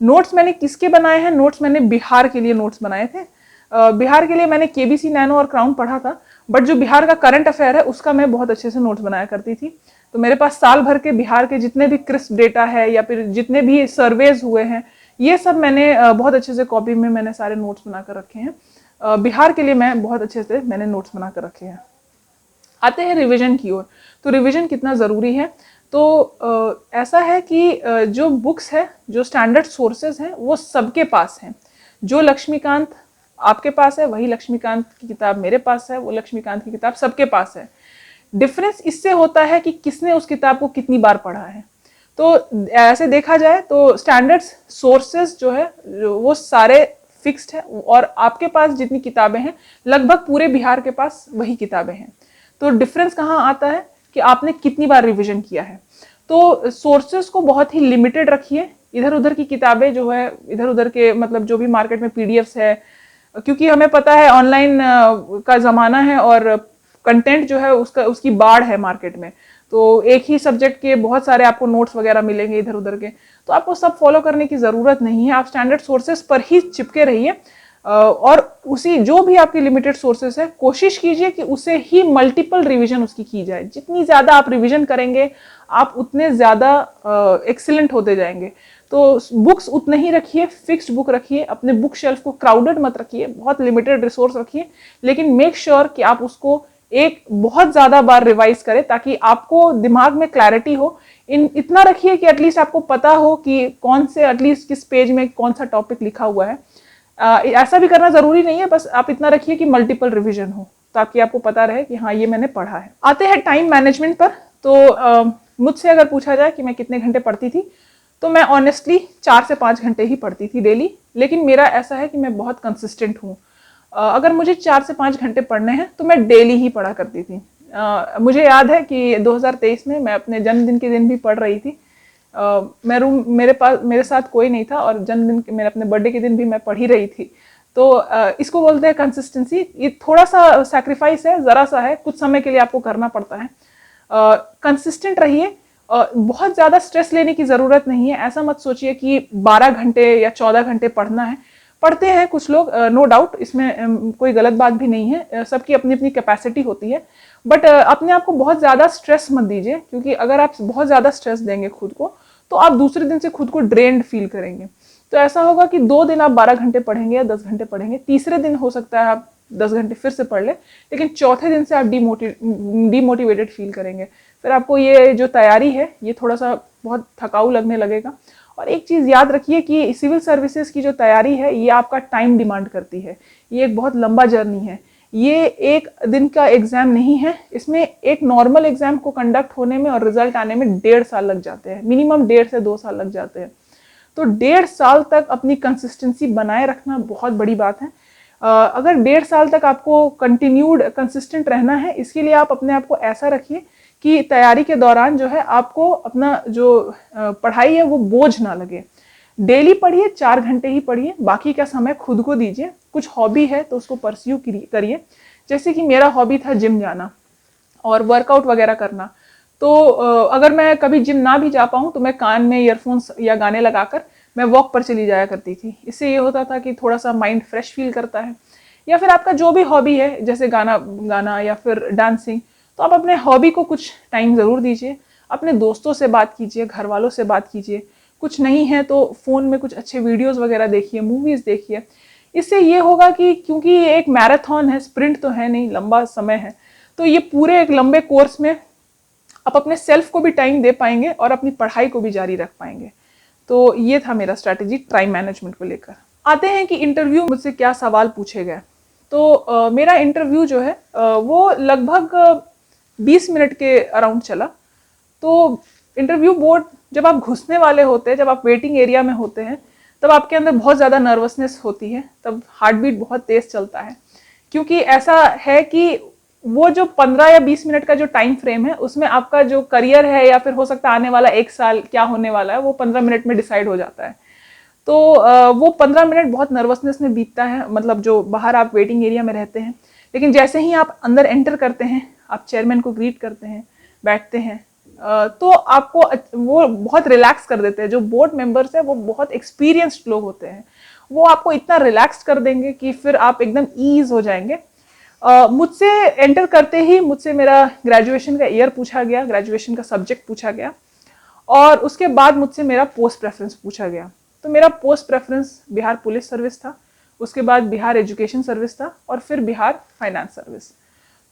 नोट्स मैंने किसके बनाए हैं? नोट्स मैंने बिहार के लिए नोट्स बनाए थे। बिहार के लिए मैंने केबीसी नैनो और क्राउन पढ़ा था, बट जो बिहार का करंट अफेयर है उसका मैं बहुत अच्छे से नोट्स बनाया करती थी। तो मेरे पास साल भर के बिहार के जितने भी क्रिस्प डेटा है या फिर जितने भी सर्वेज हुए हैं, ये सब मैंने बहुत अच्छे से कॉपी में मैंने सारे नोट्स बना कर रखे हैं। बिहार के लिए मैं बहुत अच्छे से मैंने नोट्स बना कर रखे हैं। आते हैं रिवीजन की ओर, तो रिवीजन कितना ज़रूरी है? तो ऐसा है कि जो बुक्स है, जो स्टैंडर्ड सोर्सेज हैं, वो सबके पास हैं। जो लक्ष्मीकांत आपके पास है वही लक्ष्मीकांत की किताब मेरे पास है, वो लक्ष्मीकांत की किताब सबके पास है। डिफरेंस इससे होता है कि किसने उस किताब को कितनी बार पढ़ा है। तो ऐसे देखा जाए तो स्टैंडर्ड सोर्सेज जो है वो सारे फिक्स्ड है, और आपके पास जितनी किताबें हैं लगभग पूरे बिहार के पास वही किताबें हैं। तो डिफरेंस कहाँ आता है कि आपने कितनी बार रिवीजन किया है। तो सोर्सेज को बहुत ही लिमिटेड रखिए। इधर उधर की किताबें जो है, इधर उधर के मतलब जो भी मार्केट में पीडीएफ्स है, क्योंकि हमें पता है ऑनलाइन का ज़माना है और कंटेंट जो है उसकी बाढ़ है मार्केट में। तो एक ही सब्जेक्ट के बहुत सारे आपको नोट्स वगैरह मिलेंगे इधर उधर के, तो आपको सब फॉलो करने की ज़रूरत नहीं है। आप स्टैंडर्ड सोर्सेज पर ही चिपके रहिए, और उसी जो भी आपके लिमिटेड सोर्सेस है कोशिश कीजिए कि उसे ही मल्टीपल रिवीजन उसकी की जाए। जितनी ज़्यादा आप रिवीजन करेंगे आप उतने ज़्यादा एक्सीलेंट होते जाएंगे। तो बुक्स उतने ही रखिए, फिक्स्ड बुक रखिए, अपने बुक शेल्फ को क्राउडेड मत रखिए, बहुत लिमिटेड रिसोर्स रखिए, लेकिन मेक श्योर कि आप उसको एक बहुत ज़्यादा बार रिवाइज करें ताकि आपको दिमाग में क्लैरिटी हो। इतना रखिए कि एटलीस्ट आपको पता हो कि कौन से एटलीस्ट किस पेज में कौन सा टॉपिक लिखा हुआ है। ऐसा भी करना ज़रूरी नहीं है, बस आप इतना रखिए कि मल्टीपल रिवीजन हो ताकि आपको पता रहे कि हाँ ये मैंने पढ़ा है। आते हैं टाइम मैनेजमेंट पर, तो मुझसे अगर पूछा जाए कि मैं कितने घंटे पढ़ती थी, तो मैं ऑनेस्टली 4 से 5 घंटे ही पढ़ती थी डेली। लेकिन मेरा ऐसा है कि मैं बहुत कंसिस्टेंट हूँ। अगर मुझे 4 से 5 घंटे पढ़ने हैं तो मैं डेली ही पढ़ा करती थी। मुझे याद है कि 2023 में मैं अपने जन्मदिन के दिन भी पढ़ रही थी। मेरे साथ कोई नहीं था और जन्मदिन मेरे अपने बर्थडे के दिन भी मैं पढ़ ही रही थी। तो इसको बोलते हैं कंसिस्टेंसी। ये थोड़ा सा सैक्रिफाइस है, ज़रा सा है, कुछ समय के लिए आपको करना पड़ता है। कंसिस्टेंट रहिए। बहुत ज़्यादा स्ट्रेस लेने की ज़रूरत नहीं है। ऐसा मत सोचिए कि 12 घंटे या 14 घंटे पढ़ना है। पढ़ते हैं कुछ लोग, नो डाउट, इसमें कोई गलत बात भी नहीं है, सबकी अपनी अपनी कैपेसिटी होती है। बट अपने आप को बहुत ज़्यादा स्ट्रेस मत दीजिए, क्योंकि अगर आप बहुत ज़्यादा स्ट्रेस देंगे खुद को तो आप दूसरे दिन से खुद को ड्रेन्ड फील करेंगे। तो ऐसा होगा कि 2 दिन आप 12 घंटे पढ़ेंगे या 10 घंटे पढ़ेंगे, तीसरे दिन हो सकता है आप 10 घंटे फिर से पढ़ ले, लेकिन चौथे दिन से आप डीमोटिवेटेड फील करेंगे। फिर आपको ये जो तैयारी है ये थोड़ा सा बहुत थकाऊ लगने लगेगा। और एक चीज़ याद रखिए कि सिविल सर्विसेज की जो तैयारी है ये आपका टाइम डिमांड करती है। ये एक बहुत लंबा जर्नी है, ये एक दिन का एग्जाम नहीं है। इसमें एक नॉर्मल एग्जाम को कंडक्ट होने में और रिजल्ट आने में 1.5 साल लग जाते हैं, मिनिमम 1.5 से 2 साल लग जाते हैं। तो 1.5 साल तक अपनी कंसिस्टेंसी बनाए रखना बहुत बड़ी बात है। अगर 1.5 साल तक आपको कंटिन्यूड कंसिस्टेंट रहना है, इसके लिए आप अपने आप को ऐसा रखिए कि तैयारी के दौरान जो है आपको अपना जो पढ़ाई है वो बोझ ना लगे। डेली पढ़िए, 4 घंटे ही पढ़िए, बाकी का समय खुद को दीजिए। कुछ हॉबी है तो उसको परस्यू करिए। जैसे कि मेरा हॉबी था जिम जाना और वर्कआउट वगैरह करना। तो अगर मैं कभी जिम ना भी जा पाऊँ तो मैं कान में ईयरफोन्स या गाने लगाकर मैं वॉक पर चली जाया करती थी। इससे ये होता था कि थोड़ा सा माइंड फ्रेश फील करता है। या फिर आपका जो भी हॉबी है, जैसे गाना गाना या फिर डांसिंग, तो आप अपने हॉबी को कुछ टाइम ज़रूर दीजिए। अपने दोस्तों से बात कीजिए, घर वालों से बात कीजिए। कुछ नहीं है तो फ़ोन में कुछ अच्छे वीडियोस वगैरह देखिए, मूवीज़ देखिए। इससे ये होगा कि क्योंकि ये एक मैराथन है, स्प्रिंट तो है नहीं, लंबा समय है, तो ये पूरे एक लंबे कोर्स में आप अपने सेल्फ को भी टाइम दे पाएंगे और अपनी पढ़ाई को भी जारी रख पाएंगे। तो ये था मेरा स्ट्रैटेजी टाइम मैनेजमेंट को लेकर। आते हैं कि इंटरव्यू मुझसे क्या सवाल पूछे गए। तो मेरा इंटरव्यू जो है वो लगभग 20 मिनट के अराउंड चला। तो इंटरव्यू बोर्ड, जब आप घुसने वाले होते हैं, जब आप वेटिंग एरिया में होते हैं, तब आपके अंदर बहुत ज़्यादा नर्वसनेस होती है, तब हार्ट बीट बहुत तेज़ चलता है। क्योंकि ऐसा है कि वो जो 15 या 20 मिनट का जो टाइम फ्रेम है, उसमें आपका जो करियर है या फिर हो सकता है आने वाला 1 साल क्या होने वाला है, वो 15 मिनट में डिसाइड हो जाता है। तो वो 15 मिनट बहुत नर्वसनेस में बीतता है, मतलब जो बाहर आप वेटिंग एरिया में रहते हैं। लेकिन जैसे ही आप अंदर एंटर करते हैं, आप चेयरमैन को ग्रीट करते हैं, बैठते हैं, तो आपको वो बहुत रिलैक्स कर देते हैं। जो बोर्ड मेंबर्स हैं वो बहुत एक्सपीरियंस्ड लोग होते हैं, वो आपको इतना रिलैक्स कर देंगे कि फिर आप एकदम ईज हो जाएंगे। मुझसे एंटर करते ही मुझसे मेरा ग्रेजुएशन का ईयर पूछा गया, ग्रेजुएशन का सब्जेक्ट पूछा गया, और उसके बाद मुझसे मेरा पोस्ट प्रेफरेंस पूछा गया। तो मेरा post preference Bihar police service था, उसके बाद बिहार एजुकेशन सर्विस था, और फिर बिहार फाइनेंस सर्विस।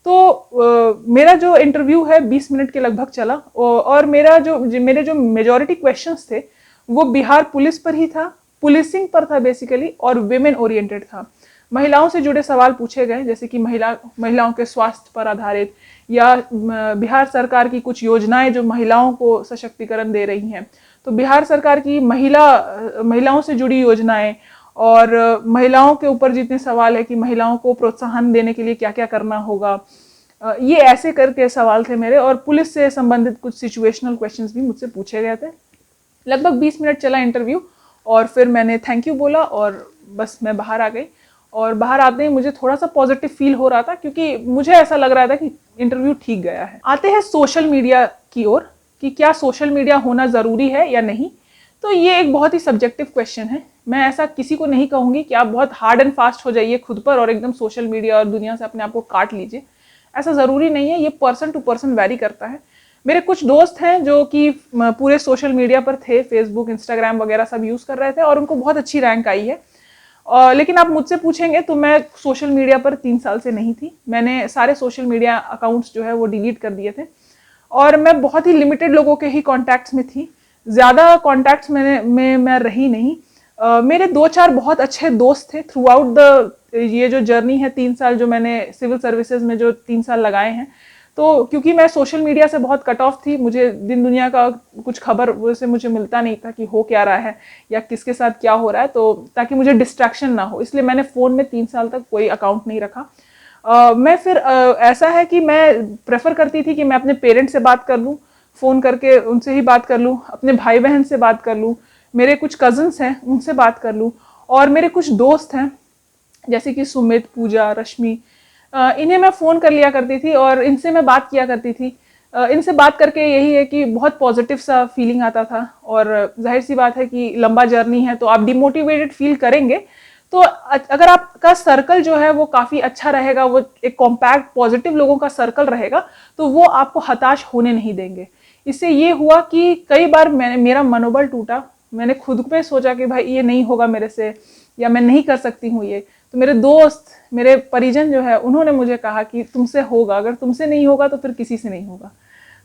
तो मेरा जो इंटरव्यू है 20 मिनट के लगभग चला, और मेरे जो मेजॉरिटी क्वेश्चंस थे वो बिहार पुलिस पर ही था, पुलिसिंग पर था बेसिकली, और विमेन ओरिएंटेड था। महिलाओं से जुड़े सवाल पूछे गए, जैसे कि महिलाओं के स्वास्थ्य पर आधारित, या बिहार सरकार की कुछ योजनाएं जो महिलाओं को सशक्तिकरण दे रही हैं। तो बिहार सरकार की महिलाओं से जुड़ी योजनाएं, और महिलाओं के ऊपर जितने सवाल है कि महिलाओं को प्रोत्साहन देने के लिए क्या क्या करना होगा, ये ऐसे करके सवाल थे मेरे। और पुलिस से संबंधित कुछ सिचुएशनल क्वेश्चंस भी मुझसे पूछे गए थे। लगभग 20 मिनट चला इंटरव्यू, और फिर मैंने थैंक यू बोला और बस मैं बाहर आ गई। और बाहर आते ही मुझे थोड़ा सा पॉजिटिव फील हो रहा था, क्योंकि मुझे ऐसा लग रहा था कि इंटरव्यू ठीक गया है। आते हैं सोशल मीडिया की ओर, कि क्या सोशल मीडिया होना ज़रूरी है या नहीं। तो ये एक बहुत ही सब्जेक्टिव क्वेश्चन है। मैं ऐसा किसी को नहीं कहूँगी कि आप बहुत हार्ड एंड फास्ट हो जाइए खुद पर और एकदम सोशल मीडिया और दुनिया से अपने आप को काट लीजिए, ऐसा ज़रूरी नहीं है। ये पर्सन टू पर्सन वैरी करता है। मेरे कुछ दोस्त हैं जो कि पूरे सोशल मीडिया पर थे, फेसबुक, इंस्टाग्राम वगैरह सब यूज़ कर रहे थे, और उनको बहुत अच्छी रैंक आई है। लेकिन आप मुझसे पूछेंगे तो मैं सोशल मीडिया पर 3 साल से नहीं थी। मैंने सारे सोशल मीडिया अकाउंट्स जो है वो डिलीट कर दिए थे, और मैं बहुत ही लिमिटेड लोगों के ही कॉन्टैक्ट्स में थी। ज़्यादा कॉन्टैक्ट्स मैं रही नहीं। मेरे 2-4 बहुत अच्छे दोस्त थे थ्रू आउट ये जो जर्नी है 3 साल जो मैंने सिविल सर्विसेज में जो 3 साल लगाए हैं। तो क्योंकि मैं सोशल मीडिया से बहुत कट ऑफ थी, मुझे दिन दुनिया का कुछ खबर से मुझे मिलता नहीं था कि हो क्या रहा है या किसके साथ क्या हो रहा है, तो ताकि मुझे डिस्ट्रैक्शन ना हो, इसलिए मैंने फ़ोन में 3 साल तक कोई अकाउंट नहीं रखा। मैं फिर ऐसा है कि मैं प्रेफर करती थी कि मैं अपने पेरेंट्स से बात कर लूँ, फ़ोन करके उनसे ही बात कर लूँ, अपने भाई बहन से बात कर लूँ, मेरे कुछ कज़न्स हैं उनसे बात कर लूँ, और मेरे कुछ दोस्त हैं जैसे कि सुमित, पूजा, रश्मि, इन्हें मैं फ़ोन कर लिया करती थी और इनसे मैं बात किया करती थी। इनसे बात करके यही है कि बहुत पॉजिटिव सा फीलिंग आता था, और जाहिर सी बात है कि लंबा जर्नी है तो आप डिमोटिवेटेड फील करेंगे। तो अगर आपका सर्कल जो है वो काफ़ी अच्छा रहेगा, वो एक कॉम्पैक्ट पॉजिटिव लोगों का सर्कल रहेगा, तो वो आपको हताश होने नहीं देंगे। इससे ये हुआ कि कई बार मेरा मनोबल टूटा, मैंने खुद पे सोचा कि भाई ये नहीं होगा मेरे से, या मैं नहीं कर सकती हूँ ये। तो मेरे दोस्त, मेरे परिजन जो है उन्होंने मुझे कहा कि तुमसे होगा, अगर तुमसे नहीं होगा तो फिर किसी से नहीं होगा।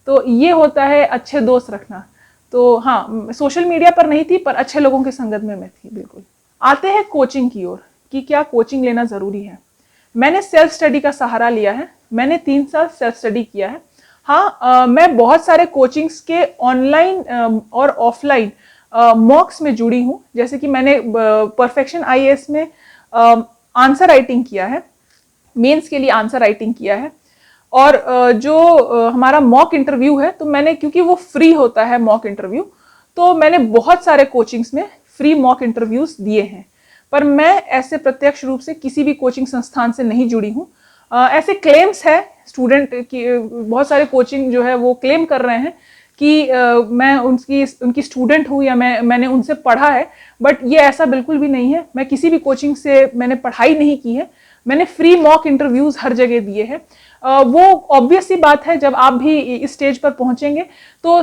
तो ये होता है अच्छे दोस्त रखना। तो हाँ, सोशल मीडिया पर नहीं थी, पर अच्छे लोगों की संगत में मैं थी, बिल्कुल। आते हैं कोचिंग की ओर कि क्या कोचिंग लेना ज़रूरी है। मैंने सेल्फ स्टडी का सहारा लिया है, मैंने 3 साल सेल्फ स्टडी किया है। हाँ, मैं बहुत सारे कोचिंग्स के ऑनलाइन और ऑफलाइन मॉक्स में जुड़ी हूँ। जैसे कि मैंने परफेक्शन आईएएस में आंसर राइटिंग किया है, मेंस के लिए आंसर राइटिंग किया है, और जो हमारा मॉक इंटरव्यू है, तो मैंने, क्योंकि वो फ्री होता है मॉक इंटरव्यू, तो मैंने बहुत सारे कोचिंग्स में फ्री मॉक इंटरव्यूज दिए हैं। पर मैं ऐसे प्रत्यक्ष रूप से किसी भी कोचिंग संस्थान से नहीं जुड़ी हूँ। ऐसे क्लेम्स है स्टूडेंट की, बहुत सारे कोचिंग जो है वो क्लेम कर रहे हैं कि मैं उनकी स्टूडेंट हूँ या मैंने उनसे पढ़ा है, बट ये ऐसा बिल्कुल भी नहीं है। मैं किसी भी कोचिंग से मैंने पढ़ाई नहीं की है, मैंने फ्री मॉक इंटरव्यूज हर जगह दिए हैं। वो ऑब्वियस सी बात है, जब आप भी इस स्टेज पर पहुंचेंगे तो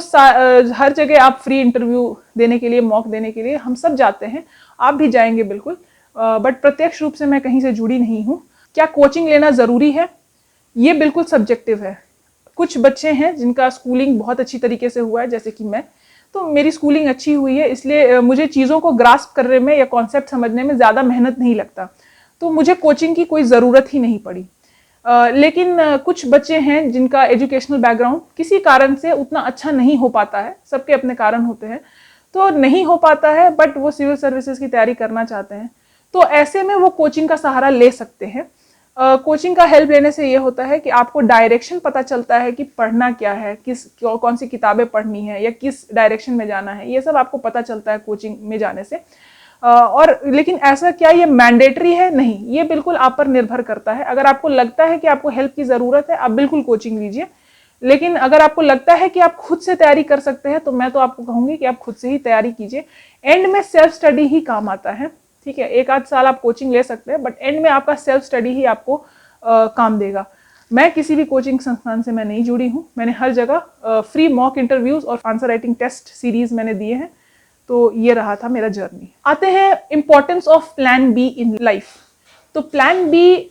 हर जगह आप फ्री इंटरव्यू देने के लिए, मॉक देने के लिए हम सब जाते हैं, आप भी जाएंगे बिल्कुल। बट प्रत्यक्ष रूप से मैं कहीं से जुड़ी नहीं हूँ। क्या कोचिंग लेना ज़रूरी है? ये बिल्कुल सब्जेक्टिव है। कुछ बच्चे हैं जिनका स्कूलिंग बहुत अच्छी तरीके से हुआ है, जैसे कि मैं, तो मेरी स्कूलिंग अच्छी हुई है, इसलिए मुझे चीज़ों को ग्रास्प करने में या कॉन्सेप्ट समझने में ज़्यादा मेहनत नहीं लगता, तो मुझे कोचिंग की कोई ज़रूरत ही नहीं पड़ी। लेकिन कुछ बच्चे हैं जिनका एजुकेशनल बैकग्राउंड किसी कारण से उतना अच्छा नहीं हो पाता है, सबके अपने कारण होते हैं, तो नहीं हो पाता है, बट वो सिविल सर्विसेज की तैयारी करना चाहते हैं, तो ऐसे में वो कोचिंग का सहारा ले सकते हैं। कोचिंग का हेल्प लेने से ये होता है कि आपको डायरेक्शन पता चलता है कि पढ़ना क्या है, कौन सी किताबें पढ़नी है या किस डायरेक्शन में जाना है, ये सब आपको पता चलता है कोचिंग में जाने से। और लेकिन ऐसा क्या ये मैंडेटरी है? नहीं, ये बिल्कुल आप पर निर्भर करता है। अगर आपको लगता है कि आपको हेल्प की ज़रूरत है, आप बिल्कुल कोचिंग लीजिए, लेकिन अगर आपको लगता है कि आप खुद से तैयारी कर सकते हैं तो मैं तो आपको कहूँगी कि आप खुद से ही तैयारी कीजिए। एंड में सेल्फ स्टडी ही काम आता है, ठीक है। एक आध साल आप कोचिंग ले सकते हैं, बट एंड में आपका सेल्फ स्टडी ही आपको काम देगा। मैं किसी भी कोचिंग संस्थान से मैं नहीं जुड़ी हूँ, मैंने हर जगह फ्री मॉक इंटरव्यूज और आंसर राइटिंग टेस्ट सीरीज मैंने दिए हैं, तो ये रहा था मेरा जर्नी। आते हैं importance of plan be in life. तो प्लान बी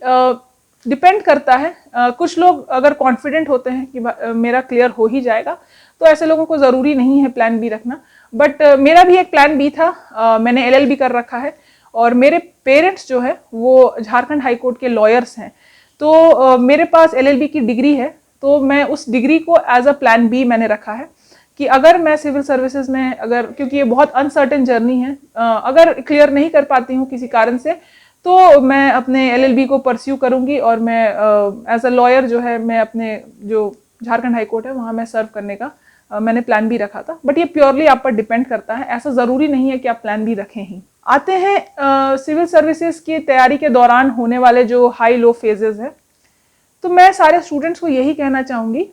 डिपेंड करता है, कुछ लोग अगर कॉन्फिडेंट होते हैं कि मेरा क्लियर हो ही जाएगा, तो ऐसे लोगों को ज़रूरी नहीं है प्लान बी रखना। बट मेरा भी एक प्लान बी था, मैंने LLB कर रखा है, और मेरे पेरेंट्स जो है वो झारखंड हाई कोर्ट के लॉयर्स हैं, तो मेरे पास LLB की डिग्री है, तो मैं उस डिग्री को एज अ प्लान बी मैंने रखा है कि अगर मैं सिविल सर्विसेज में, अगर, क्योंकि ये बहुत अनसर्टेन जर्नी है, अगर क्लियर नहीं कर पाती हूँ किसी कारण से, तो मैं अपने LLB को परस्यू करूँगी, और मैं एज अ लॉयर जो है मैं अपने जो झारखंड हाई कोर्ट है वहाँ मैं सर्व करने का मैंने प्लान बी रखा था। बट ये प्योरली आप पर डिपेंड करता है, ऐसा ज़रूरी नहीं है कि आप प्लान बी रखें ही। आते हैं सिविल सर्विसेज की तैयारी के दौरान होने वाले जो हाई लो फेजेस है। तो मैं सारे स्टूडेंट्स को यही कहना चाहूँगी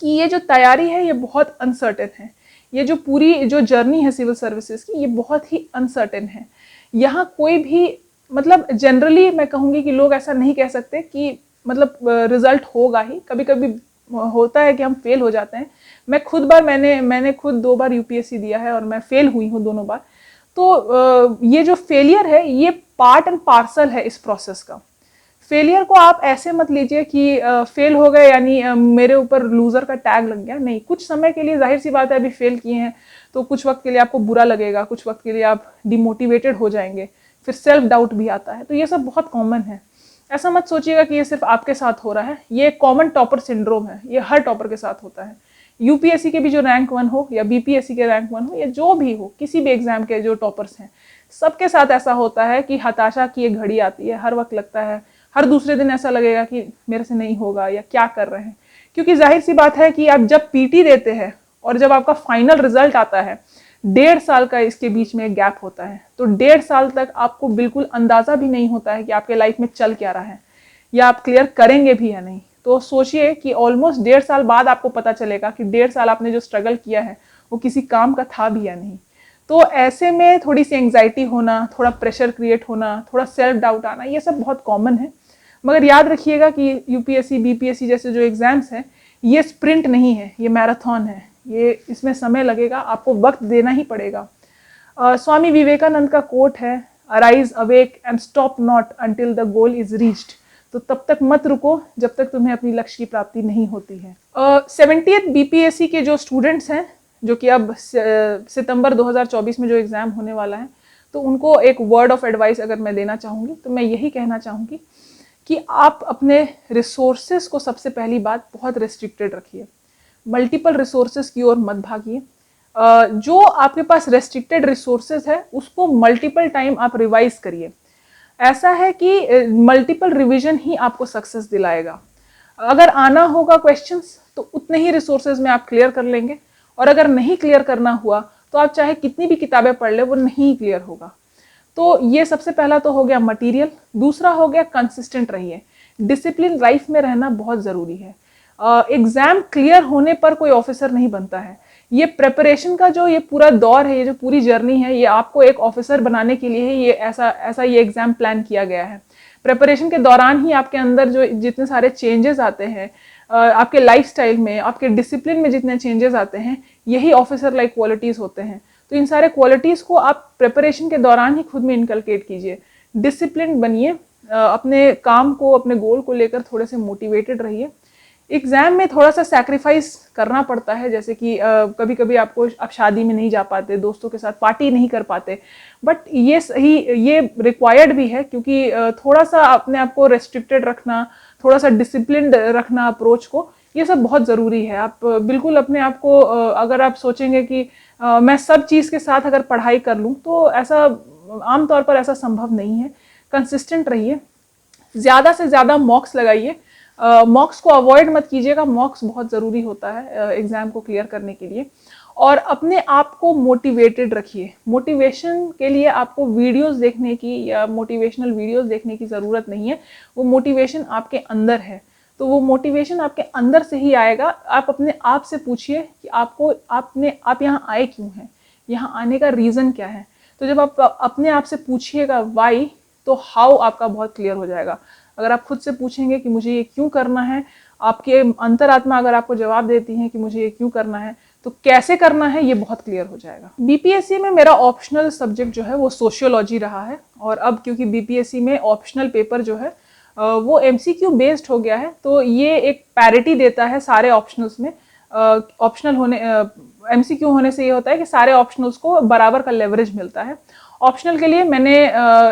कि ये जो तैयारी है ये बहुत अनसर्टेन है। ये जो पूरी जो जर्नी है सिविल सर्विसेज की, ये बहुत ही अनसर्टेन है। यहाँ कोई भी, मतलब जनरली मैं कहूँगी कि लोग ऐसा नहीं कह सकते कि मतलब रिजल्ट होगा ही, कभी कभी होता है कि हम फेल हो जाते हैं। मैं खुद मैंने खुद 2 बार UPSC दिया है और मैं फेल हुई हूँ दोनों बार। तो ये जो फेलियर है ये पार्ट एंड पार्सल है इस प्रोसेस का। फेलियर को आप ऐसे मत लीजिए कि फेल हो गए यानी मेरे ऊपर लूजर का टैग लग गया, नहीं। कुछ समय के लिए, जाहिर सी बात है, अभी फेल किए हैं तो कुछ वक्त के लिए आपको बुरा लगेगा, कुछ वक्त के लिए आप डिमोटिवेटेड हो जाएंगे, फिर सेल्फ डाउट भी आता है, तो ये सब बहुत कॉमन है। ऐसा मत सोचिएगा कि ये सिर्फ आपके साथ हो रहा है, ये कॉमन टॉपर सिंड्रोम है, ये हर टॉपर के साथ होता है। UPSC के भी जो रैंक 1 हो या BPSC के रैंक 1 हो या जो भी हो, किसी भी एग्जाम के जो टॉपर्स हैं, सबके साथ ऐसा होता है कि हताशा की एक घड़ी आती है, हर वक्त लगता है, हर दूसरे दिन ऐसा लगेगा कि मेरे से नहीं होगा या क्या कर रहे हैं। क्योंकि जाहिर सी बात है कि आप जब PT देते हैं और जब आपका फाइनल रिजल्ट आता है, 1.5 साल का इसके बीच में एक गैप होता है, तो 1.5 साल तक आपको बिल्कुल अंदाजा भी नहीं होता है कि आपके लाइफ में चल क्या रहा है या आप क्लियर करेंगे भी या नहीं। तो सोचिए कि ऑलमोस्ट 1.5 साल बाद आपको पता चलेगा कि 1.5 साल आपने जो स्ट्रगल किया है वो किसी काम का था भी या नहीं। तो ऐसे में थोड़ी सी एंग्जाइटी होना, थोड़ा प्रेशर क्रिएट होना, थोड़ा सेल्फ डाउट आना, ये सब बहुत कॉमन है। मगर याद रखिएगा कि UPSC BPSC जैसे जो एग्जाम्स हैं, ये स्प्रिंट नहीं है, ये मैराथन है, ये इसमें समय लगेगा, आपको वक्त देना ही पड़ेगा। स्वामी विवेकानंद का कोट है, arise awake and stop not until the goal is reached. तो तब तक मत रुको जब तक तुम्हें अपनी लक्ष्य की प्राप्ति नहीं होती है। 70th BPSC के जो स्टूडेंट्स हैं, जो कि अब सितंबर 2024 में जो एग्ज़ाम होने वाला है, तो उनको एक वर्ड ऑफ एडवाइस अगर मैं देना चाहूँगी तो मैं यही कहना चाहूँगी कि आप अपने रिसोर्सेज को सबसे पहली बात बहुत रेस्ट्रिक्टेड रखिए। मल्टीपल रिसोर्सेज की ओर मत भागिए। जो आपके पास रेस्ट्रिक्टेड रिसोर्सेज है उसको मल्टीपल टाइम आप रिवाइज करिए। ऐसा है कि मल्टीपल रिवीजन ही आपको सक्सेस दिलाएगा। अगर आना होगा क्वेश्चंस तो उतने ही रिसोर्सेज में आप क्लियर कर लेंगे, और अगर नहीं क्लियर करना हुआ तो आप चाहे कितनी भी किताबें पढ़ ले, वो नहीं क्लियर होगा। तो ये सबसे पहला तो हो गया मटेरियल। दूसरा हो गया कंसिस्टेंट रहिए। डिसिप्लिन लाइफ में रहना बहुत ज़रूरी है। एग्ज़ाम क्लियर होने पर कोई ऑफिसर नहीं बनता है, ये प्रेपरेशन का जो ये पूरा दौर है, ये जो पूरी जर्नी है, ये आपको एक ऑफिसर बनाने के लिए ही ये ऐसा ये एग्जाम प्लान किया गया है। प्रेपरेशन के दौरान ही आपके अंदर जो जितने सारे चेंजेस आते हैं, आपके लाइफस्टाइल में, आपके डिसिप्लिन में जितने चेंजेस आते हैं, यही ऑफिसर लाइक क्वालिटीज़ होते हैं। तो इन सारे क्वालिटीज़ को आप प्रेपरेशन के दौरान ही खुद में इनकलकेट कीजिए। डिसिप्लिन बनिए, अपने काम को, अपने गोल को लेकर थोड़े से मोटिवेटेड रहिए। एग्ज़ाम में थोड़ा सा सैक्रिफाइस करना पड़ता है, जैसे कि कभी कभी आप शादी में नहीं जा पाते, दोस्तों के साथ पार्टी नहीं कर पाते, बट ये रिक्वायर्ड भी है, क्योंकि थोड़ा सा अपने आप को रेस्ट्रिक्टेड रखना, थोड़ा सा डिसिप्लिन्ड रखना अप्रोच को, ये सब बहुत ज़रूरी है। आप बिल्कुल अपने आप को अगर आप सोचेंगे कि मैं सब चीज़ के साथ अगर पढ़ाई कर लूँ, तो ऐसा आमतौर पर ऐसा संभव नहीं है। कंसिस्टेंट रहिए, ज़्यादा से ज़्यादा मॉक्स लगाइए, मॉक्स को अवॉइड मत कीजिएगा। मॉक्स बहुत ज़रूरी होता है एग्ज़ाम को क्लियर करने के लिए। और अपने आप को मोटिवेटेड रखिए। मोटिवेशन के लिए आपको वीडियोस देखने की या मोटिवेशनल वीडियोस देखने की ज़रूरत नहीं है, वो मोटिवेशन आपके अंदर है। तो वो मोटिवेशन आपके अंदर से ही आएगा। आप अपने आप से पूछिए कि आप यहाँ आए क्यों हैं, यहाँ आने का रीज़न क्या है। तो जब आप अपने आप से पूछिएगा वाई, तो हाउ आपका बहुत क्लियर हो जाएगा। अगर आप खुद से पूछेंगे कि मुझे ये क्यों करना है, आपके अंतरात्मा अगर आपको जवाब देती है कि मुझे ये क्यों करना है, तो कैसे करना है ये बहुत क्लियर हो जाएगा। बीपीएससी में मेरा ऑप्शनल सब्जेक्ट जो है वो सोशियोलॉजी रहा है, और अब क्योंकि बीपीएससी में ऑप्शनल पेपर जो है वो एमसीक्यू बेस्ड हो गया है, तो ये एक पैरिटी देता है सारे ऑप्शनल्स में। ऑप्शनल होने एमसीक्यू होने से ये होता है कि सारे ऑप्शनल्स को बराबर का लेवरेज मिलता है। ऑप्शनल के लिए मैंने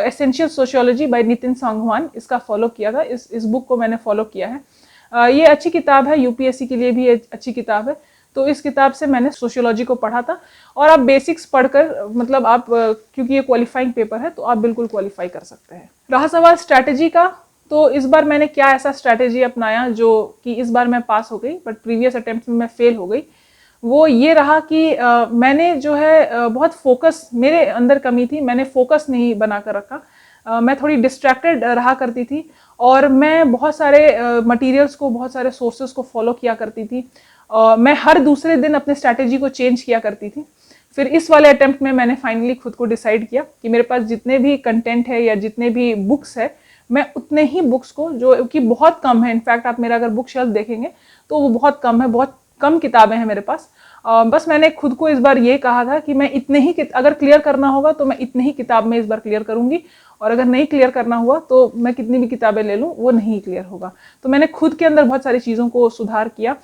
essential sociology by Nitin Sangwan इसका फॉलो किया था। इस बुक को मैंने फॉलो किया है। ये अच्छी किताब है, यूपीएससी के लिए भी अच्छी किताब है। तो इस किताब से मैंने सोशियोलॉजी को पढ़ा था, और आप बेसिक्स पढ़कर, मतलब आप क्योंकि ये क्वालिफाइंग पेपर है, तो आप बिल्कुल क्वालिफाई कर सकते हैं। रहा सवाल स्ट्रैटेजी का, तो इस बार मैंने क्या ऐसा स्ट्रैटेजी अपनाया जो कि इस बार मैं पास हो गई, बट प्रीवियस अटेम्प्ट में मैं फेल हो गई। वो ये रहा कि मैंने जो है बहुत फोकस, मेरे अंदर कमी थी, मैंने फोकस नहीं बना कर रखा। मैं थोड़ी डिस्ट्रैक्टेड रहा करती थी, और मैं बहुत सारे मटेरियल्स को, बहुत सारे सोर्सेज को फॉलो किया करती थी। मैं हर दूसरे दिन अपने स्ट्रैटेजी को चेंज किया करती थी। फिर इस वाले अटेम्प्ट में मैंने फाइनली खुद को डिसाइड किया कि मेरे पास जितने भी कंटेंट है या जितने भी बुक्स है, मैं उतने ही बुक्स को, जो कि बहुत कम है, इनफैक्ट आप मेरा अगर बुक शेल्फ देखेंगे तो वो बहुत कम है, बहुत कम किताबें हैं मेरे पास। बस मैंने खुद को इस बार ये कहा था कि मैं इतने ही, अगर क्लियर करना होगा तो मैं इतने ही किताब में इस बार क्लियर करूंगी, और अगर नहीं क्लियर करना हुआ तो मैं कितनी भी किताबें ले लूँ वो नहीं क्लियर होगा। तो मैंने खुद के अंदर बहुत सारी चीज़ों को सुधार किया।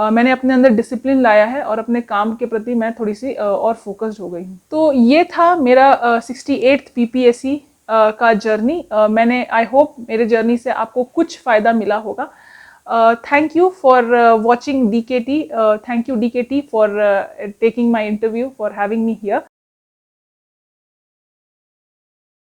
मैंने अपने अंदर डिसिप्लिन लाया है, और अपने काम के प्रति मैं थोड़ी सी और फोकस्ड हो गई हूँ। तो ये था मेरा 68th पीपीएससी का जर्नी। मैंने, आई होप मेरे जर्नी से आपको कुछ फ़ायदा मिला होगा। Thank you for watching DKT. Thank you DKT for taking my interview, for having me here.